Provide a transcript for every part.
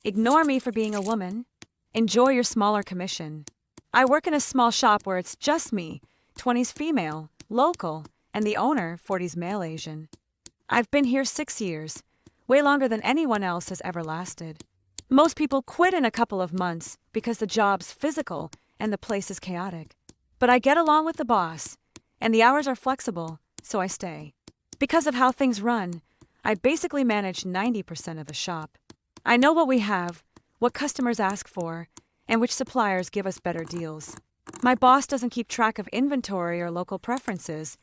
Ignore me for being a woman. Enjoy your smaller commission. I work in a small shop where it's just me, 20s female, local, and the owner, 40s male Asian. I've been here 6 years, way longer than anyone else has ever lasted. Most people quit in a couple of months because the job's physical and the place is chaotic. But I get along with the boss, and the hours are flexible, so I stay. Because of how things run, I basically manage 90% of the shop. I know what we have, what customers ask for, and which suppliers give us better deals. My boss doesn't keep track of inventory or local preferences,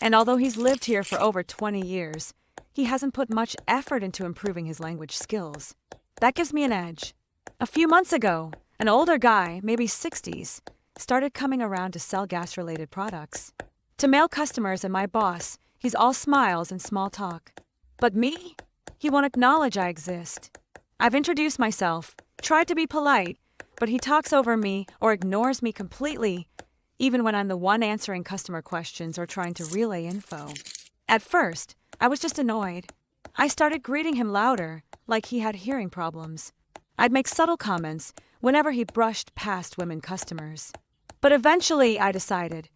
and although he's lived here for over 20 years, he hasn't put much effort into improving his language skills. That gives me an edge. A few months ago, an older guy, maybe 60s, started coming around to sell gas-related products. To male customers and my boss, he's all smiles and small talk. But me? He won't acknowledge I exist. I've introduced myself, tried to be polite, but he talks over me or ignores me completely, even when I'm the one answering customer questions or trying to relay info. At first, I was just annoyed. I started greeting him louder, like he had hearing problems. I'd make subtle comments whenever he brushed past women customers. But eventually, I decided,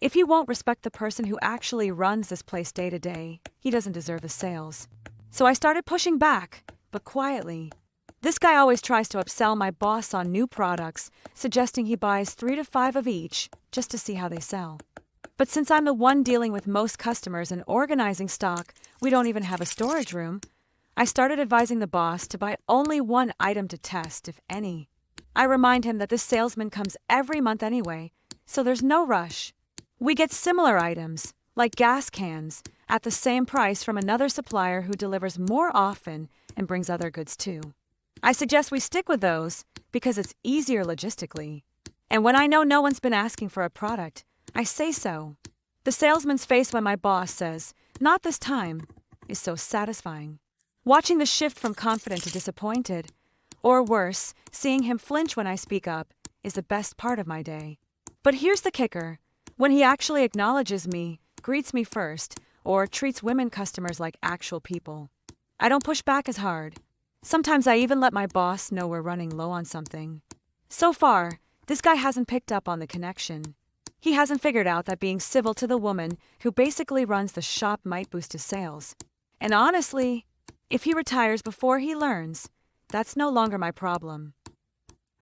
if he won't respect the person who actually runs this place day to day, he doesn't deserve the sales. So I started pushing back, but quietly. This guy always tries to upsell my boss on new products, suggesting he buys 3 to 5 of each just to see how they sell. But since I'm the one dealing with most customers and organizing stock, we don't even have a storage room, I started advising the boss to buy only one item to test, if any. I remind him that this salesman comes every month anyway, so there's no rush. We get similar items, like gas cans, at the same price from another supplier who delivers more often and brings other goods too. I suggest we stick with those because it's easier logistically. And when I know no one's been asking for a product, I say so. The salesman's face when my boss says, "Not this time," is so satisfying. Watching the shift from confident to disappointed, or worse, seeing him flinch when I speak up, is the best part of my day. But here's the kicker. When he actually acknowledges me, greets me first, or treats women customers like actual people, I don't push back as hard. Sometimes I even let my boss know we're running low on something. So far, this guy hasn't picked up on the connection. He hasn't figured out that being civil to the woman who basically runs the shop might boost his sales. And honestly, if he retires before he learns, that's no longer my problem.